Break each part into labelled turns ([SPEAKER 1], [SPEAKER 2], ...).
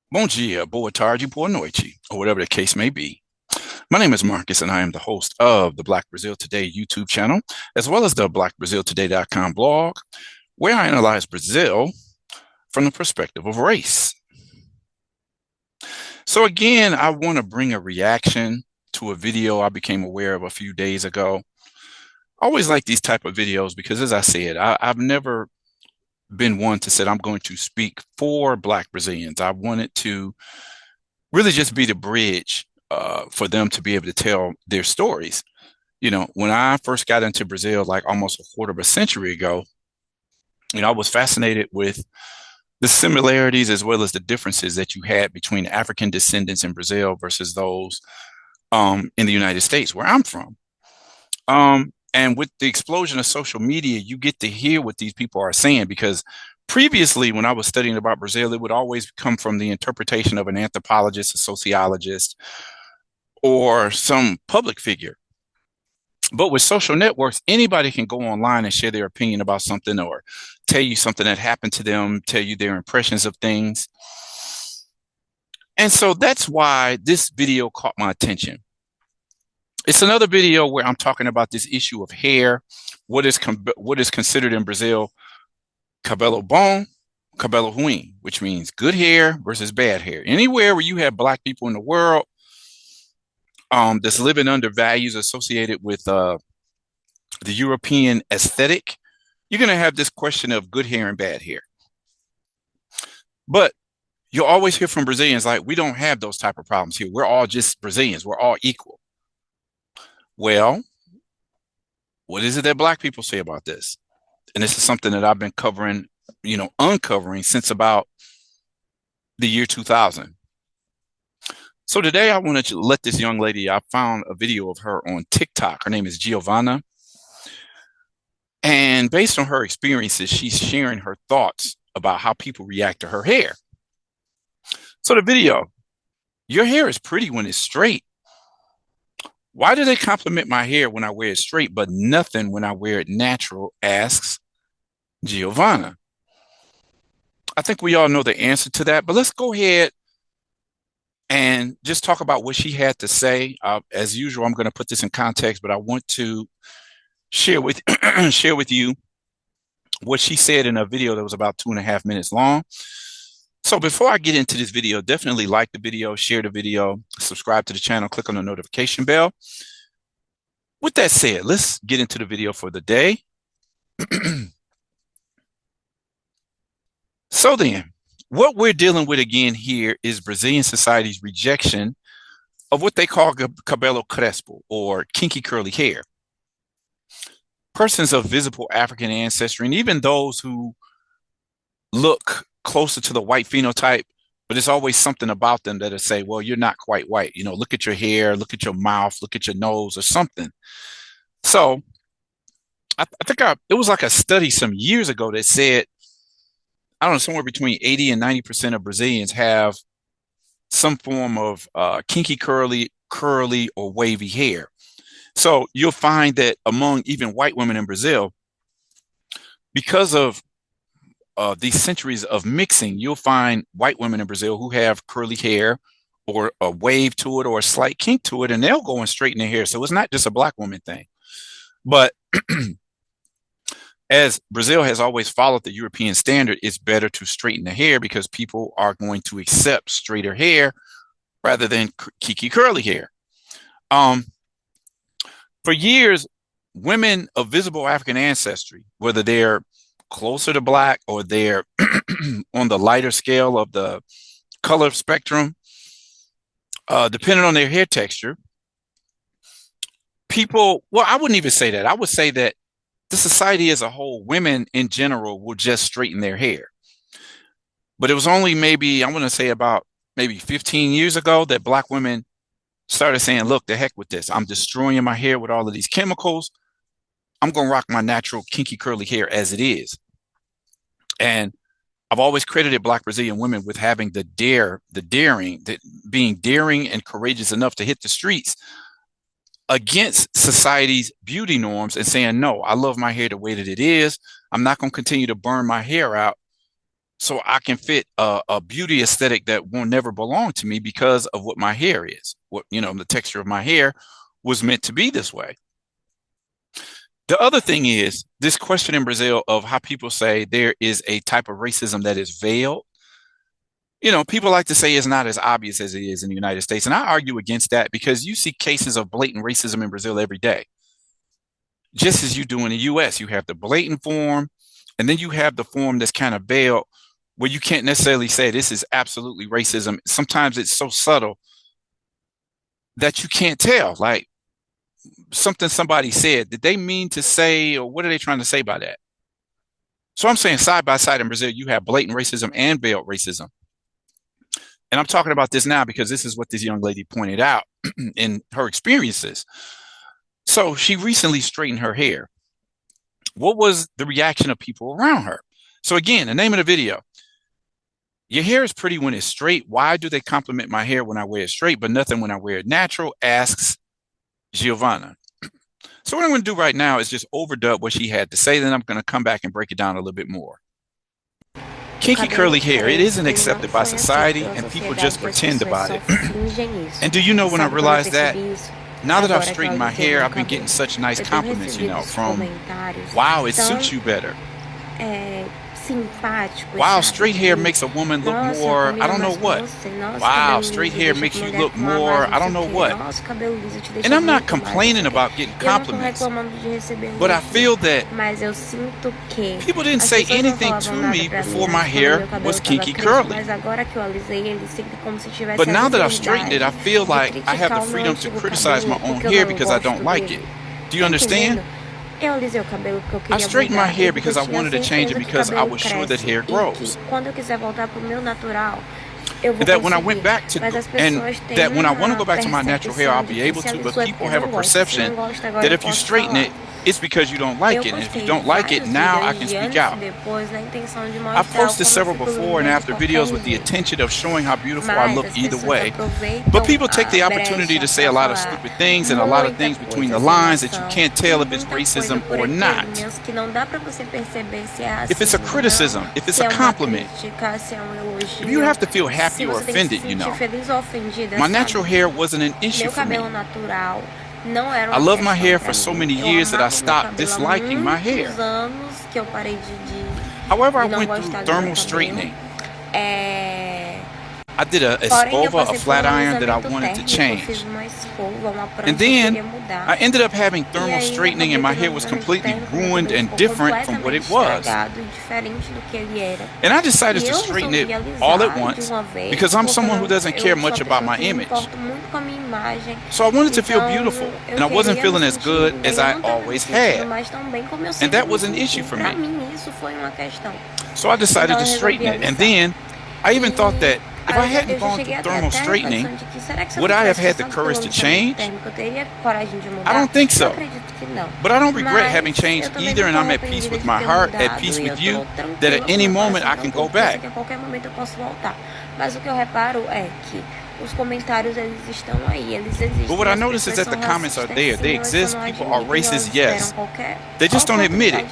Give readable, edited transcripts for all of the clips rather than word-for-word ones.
[SPEAKER 1] Bom dia, boa tarde, boa noite, or whatever the case may be. My name is Marcus, and I am the host of the Black Brazil Today YouTube channel, as well as the BlackBrazilToday.com blog, where I analyze Brazil from the perspective of race. So again, I want to bring a reaction to a video I became aware of a few days ago. I always like these type of videos because, as I said, I've never been one to say I'm going to speak for Black Brazilians. I wanted to really just be the bridge for them to be able to tell their stories. You know, when I first got into Brazil, like almost a quarter of a century ago, I was fascinated with the similarities as well as the differences that you had between African descendants in Brazil versus those in the United States, where I'm from. And with the explosion of social media, you get to hear what these people are saying because previously, when I was studying about Brazil, it would always come from the interpretation of an anthropologist, a sociologist, or some public figure. But with social networks, anybody can go online and share their opinion about something or tell you something that happened to them, tell you their impressions of things. And so that's why this video caught my attention. It's another video where I'm talking about this issue of hair, what is considered in Brazil cabelo bom, cabelo ruim, which means good hair versus bad hair. Anywhere where you have Black people in the world that's living under values associated with the European aesthetic, you're going to have this question of good hair and bad hair. But you'll always hear from Brazilians like, we don't have those type of problems here. We're all just Brazilians. We're all equal. Well, what is it that Black people say about this? And this is something that I've been uncovering since about the year 2000. So today I wanted to let this young lady, I found a video of her on TikTok. Her name is Geovana. And based on her experiences, she's sharing her thoughts about how people react to her hair. So the video, your hair is pretty when it's straight. Why do they compliment my hair when I wear it straight, but nothing when I wear it natural, asks Geovana. I think we all know the answer to that, but let's go ahead and just talk about what she had to say. As usual, I'm going to put this in context, but I want to share with share with you what she said in a video that was about 2.5 minutes long. So before I get into this video, definitely like the video, share the video, subscribe to the channel, click on the notification bell. With that said, let's get into the video for the day. So then, what we're dealing with again here is Brazilian society's rejection of what they call cabelo crespo, or kinky curly hair. Persons of visible African ancestry, and even those who look closer to the white phenotype, but it's always something about them that'll say, well, you're not quite white. You know, look at your hair, look at your mouth, look at your nose or something. So I think it was like a study some years ago that said, I don't know, somewhere between 80 and 90% of Brazilians have some form of kinky curly or wavy hair. So you'll find that among even white women in Brazil, because of these centuries of mixing, you'll find white women in Brazil who have curly hair or a wave to it or a slight kink to it, and they'll go and straighten their hair. So it's not just a Black woman thing. But as Brazil has always followed the European standard, it's better to straighten the hair because people are going to accept straighter hair rather than kiki curly hair. For years, women of visible African ancestry, whether they're closer to Black or they're on the lighter scale of the color spectrum, depending on their hair texture, well, I wouldn't even say that. I would say that the society as a whole, women in general, will just straighten their hair. But it was only maybe, I want to say about maybe 15 years ago that Black women started saying, look, the heck with this. I'm destroying my hair with all of these chemicals. I'm going to rock my natural kinky curly hair as it is. And I've always credited Black Brazilian women with having being daring and courageous enough to hit the streets against society's beauty norms and saying, no, I love my hair the way that it is. I'm not going to continue to burn my hair out so I can fit a beauty aesthetic that will never belong to me because of what my hair is. What, the texture of my hair was meant to be this way. The other thing is this question in Brazil of how people say there is a type of racism that is veiled. People like to say it's not as obvious as it is in the United States. And I argue against that because you see cases of blatant racism in Brazil every day. Just as you do in the US, you have the blatant form, and then you have the form that's kind of veiled where you can't necessarily say this is absolutely racism. Sometimes it's so subtle that you can't tell. Like something somebody said, did they mean to say, or what are they trying to say by that? So I'm saying side by side in Brazil, you have blatant racism and veiled racism. And I'm talking about this now because this is what this young lady pointed out in her experiences. So she recently straightened her hair. What was the reaction of people around her? So again, the name of the video, your hair is pretty when it's straight. Why do they compliment my hair when I wear it straight, but nothing when I wear it natural? Asks Geovana. So what I'm going to do right now is just overdub what she had to say. Then I'm going to come back and break it down a little bit more. Kinky curly hair, it isn't accepted by society and people just pretend about it. And do you know when I realized that? Now that I've straightened my hair, I've been getting such nice compliments, from, wow, it suits you better. Wow, straight hair makes a woman look more, I don't know what. Wow, straight hair makes you look more, I don't know what. And I'm not complaining about getting compliments, but I feel that people didn't say anything to me before my hair was kinky curly. But now that I've straightened it, I feel like I have the freedom to criticize my own hair because I don't like it. Do you understand? I straightened my hair because I wanted to change it because I was sure that hair grows. And that when I went back to, and that when I want to go back to my natural hair, I'll be able to, but people have a perception that if you straighten it, it's because you don't like it. And if you don't like it, now I can speak out. I've posted several before and after videos with the intention of showing how beautiful I look either way. But people take the opportunity to say a lot of stupid things and a lot of things between the lines that you can't tell if it's racism or not. If it's a criticism, if it's a compliment, if you have to feel happy or offended, My natural hair wasn't an issue for me. I love my hair for so many years that I stopped disliking my hair. However, I went through thermal straightening. I did a escova, a flat iron that I wanted to change. And then I ended up having thermal straightening and my hair was completely ruined and different from what it was. And I decided to straighten it all at once because I'm someone who doesn't care much about my image. So I wanted to feel beautiful and I wasn't feeling as good as I always had. And that was an issue for me. So I decided to straighten it. And then I even thought that if I hadn't gone through thermal straightening, would I have had the courage to change? I don't think so. But I don't regret having changed either, and I'm at peace with my heart, at peace with you, that at any moment I can go back. But what I notice is that the comments are there. They exist. People are racist, yes. They just don't admit it.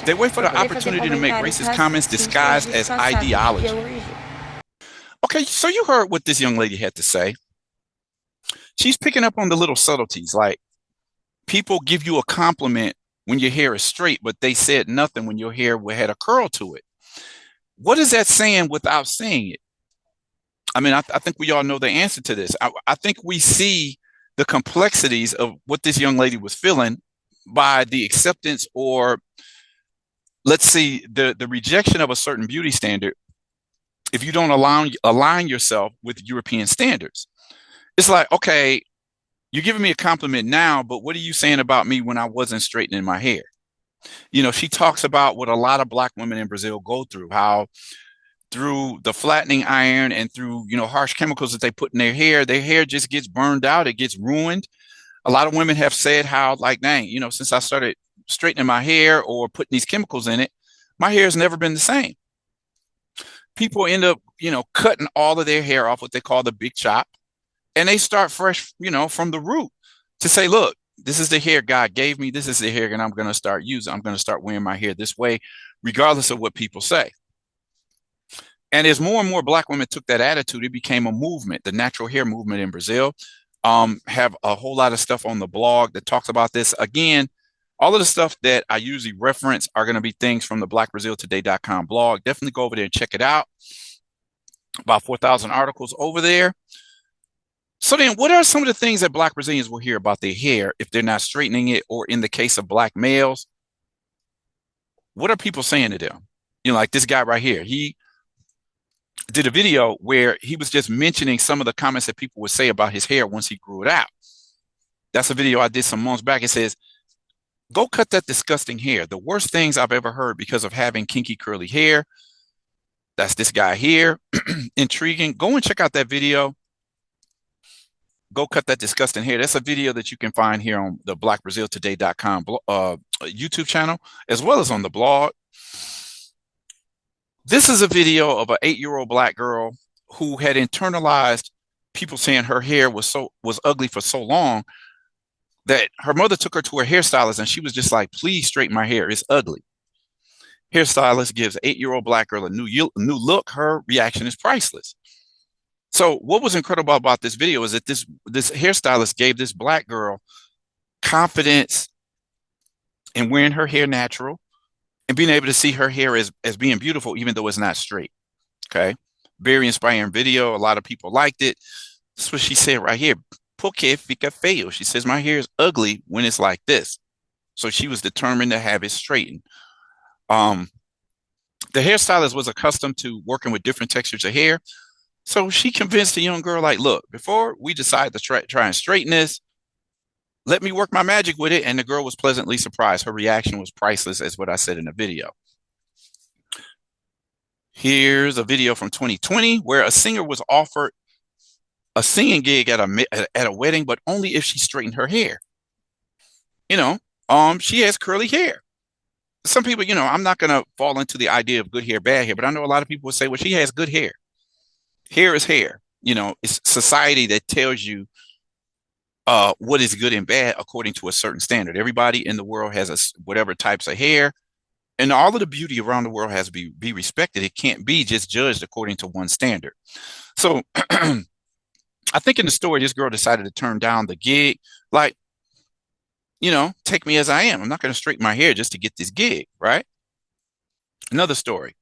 [SPEAKER 1] They wait for the opportunity to make racist comments disguised as ideology. Okay, so you heard what this young lady had to say. She's picking up on the little subtleties, like people give you a compliment when your hair is straight, but they said nothing when your hair had a curl to it. What is that saying without saying it? I mean, I think we all know the answer to this. I think we see the complexities of what this young lady was feeling by the acceptance or, let's see, the rejection of a certain beauty standard if you don't align yourself with European standards. It's like, okay, you're giving me a compliment now, but what are you saying about me when I wasn't straightening my hair? She talks about what a lot of Black women in Brazil go through, how through the flattening iron and through, harsh chemicals that they put in their hair just gets burned out. It gets ruined. A lot of women have said how, like, dang, since I started straightening my hair or putting these chemicals in it, my hair has never been the same. People end up, cutting all of their hair off, what they call the big chop, and they start fresh, from the root to say, look, this is the hair God gave me. This is the hair and I'm going to start using. I'm going to start wearing my hair this way, regardless of what people say. And as more and more black women took that attitude, it became a movement, the natural hair movement in Brazil. Have a whole lot of stuff on the blog that talks about this. Again, all of the stuff that I usually reference are going to be things from the blackbraziltoday.com blog. Definitely go over there and check it out. About 4,000 articles over there. So then, what are some of the things that black Brazilians will hear about their hair if they're not straightening it, or in the case of black males, what are people saying to them? You know, like this guy right here, he did a video where he was just mentioning some of the comments that people would say about his hair once he grew it out. That's a video I did some months back. It says, go cut that disgusting hair. The worst things I've ever heard because of having kinky curly hair. That's this guy here. Intriguing. Go and check out that video. Go cut that disgusting hair. That's a video that you can find here on the blackbraziltoday.com YouTube channel, as well as on the blog. This is a video of an 8-year-old black girl who had internalized people saying her hair was ugly for so long that her mother took her to her hairstylist and she was just like, please straighten my hair. It's ugly. Hairstylist gives 8-year-old black girl a new look. Her reaction is priceless. So what was incredible about this video is that this hairstylist gave this black girl confidence in wearing her hair natural and being able to see her hair as being beautiful, even though it's not straight. Okay. Very inspiring video. A lot of people liked it. This is what she said right here. Porque fica feio. She says, my hair is ugly when it's like this. So she was determined to have it straightened. The hairstylist was accustomed to working with different textures of hair. So she convinced the young girl, like, look, before we decide to try and straighten this, let me work my magic with it. And the girl was pleasantly surprised. Her reaction was priceless, as what I said in the video. Here's a video from 2020 where a singer was offered a singing gig at a wedding, but only if she straightened her hair. You know, she has curly hair. Some people, you know, I'm not going to fall into the idea of good hair, bad hair, but I know a lot of people would say, well, she has good hair. Hair is hair. You know, it's society that tells you what is good and bad according to a certain standard. Everybody in the world has whatever types of hair, and all of the beauty around the world has to be respected. It can't be just judged according to one standard. So I think in the story, this girl decided to turn down the gig. Like, you know, take me as I am. I'm not going to straighten my hair just to get this gig, right? Another story.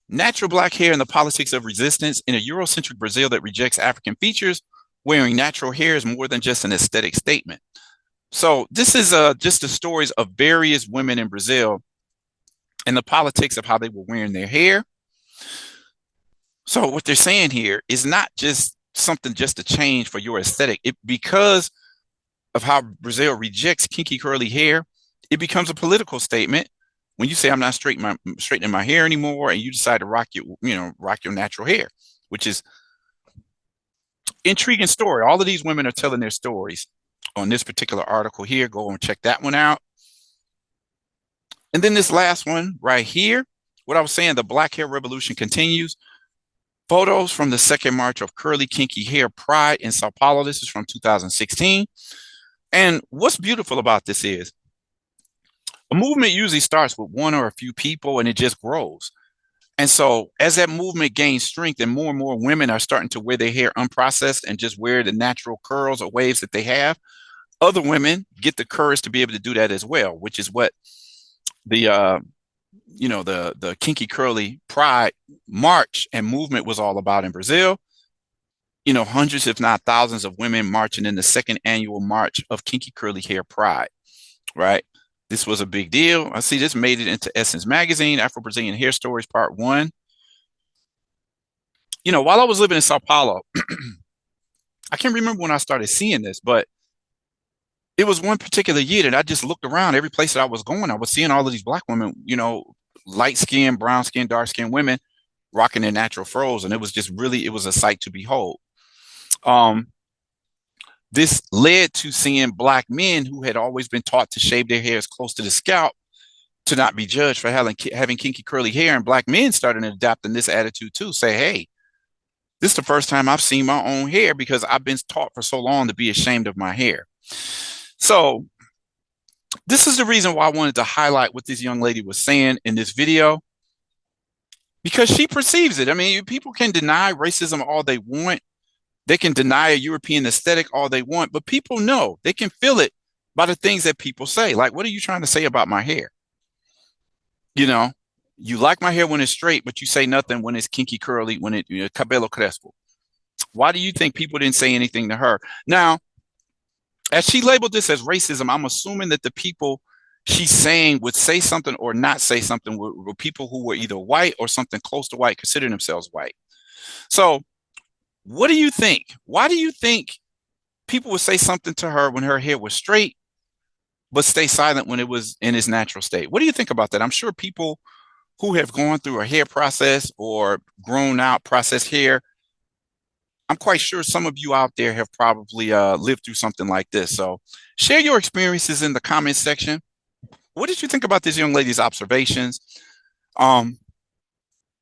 [SPEAKER 1] Natural black hair and the politics of resistance in a Eurocentric Brazil that rejects African features. Wearing natural hair is more than just an aesthetic statement. So this is just the stories of various women in Brazil and the politics of how they were wearing their hair. So what they're saying here is not just something just to change for your aesthetic. Because of how Brazil rejects kinky curly hair, it becomes a political statement. When you say I'm not straightening my hair anymore, and you decide to rock your natural hair, which is intriguing story. All of these women are telling their stories on this particular article here. Go and check that one out. And then this last one right here, what I was saying, the black hair revolution continues. Photos from the second march of curly kinky hair pride in Sao Paulo. This is from 2016. And what's beautiful about this is a movement usually starts with one or a few people and it just grows. And so as that movement gains strength and more women are starting to wear their hair unprocessed and just wear the natural curls or waves that they have, other women get the courage to be able to do that as well, which is what the kinky curly pride march and movement was all about in Brazil. You know, hundreds, if not thousands of women marching in the second annual march of kinky curly hair pride, right? This was a big deal. I see this made it into Essence Magazine, Afro-Brazilian Hair Stories, Part 1. You know, while I was living in Sao Paulo, I can't remember when I started seeing this, but it was one particular year that I just looked around every place that I was going. I was seeing all of these black women, you know, light skin, brown skin, dark skin women rocking their natural froze. And it was just really, it was a sight to behold. This led to seeing black men who had always been taught to shave their hair as close to the scalp to not be judged for having kinky curly hair. And black men started adapting this attitude too. Say, hey, this is the first time I've seen my own hair because I've been taught for so long to be ashamed of my hair. So this is the reason why I wanted to highlight what this young lady was saying in this video. because she perceives it. I mean, people can deny racism all they want. They can deny a European aesthetic all they want, but people know they can feel it by the things that people say. Like, what are you trying to say about my hair? You know, you like my hair when it's straight, but you say nothing when it's kinky curly, when it cabello crespo. Why do you think people didn't say anything to her? Now, as she labeled this as racism, I'm assuming that the people she's saying would say something or not say something were people who were either white or something close to white, considering themselves white. So, what do you think? Why do you think people would say something to her when her hair was straight, but stay silent when it was in its natural state? What do you think about that? I'm sure people who have gone through a hair process or grown out processed hair, I'm quite sure some of you out there have probably lived through something like this. So share your experiences in the comments section. What did you think about this young lady's observations? Um,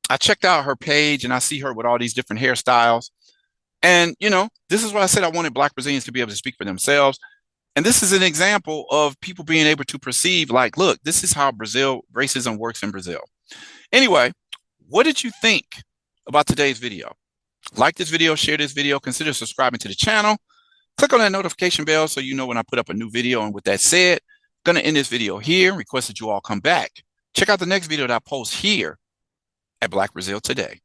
[SPEAKER 1] I checked out her page and I see her with all these different hairstyles. And, this is what I said. I wanted Black Brazilians to be able to speak for themselves. And this is an example of people being able to perceive, like, look, this is how racism works in Brazil. Anyway, what did you think about today's video? Like this video, share this video, consider subscribing to the channel. Click on that notification bell so you know when I put up a new video. And with that said, I'm going to end this video here. Request that you all come back. Check out the next video that I post here at Black Brazil Today.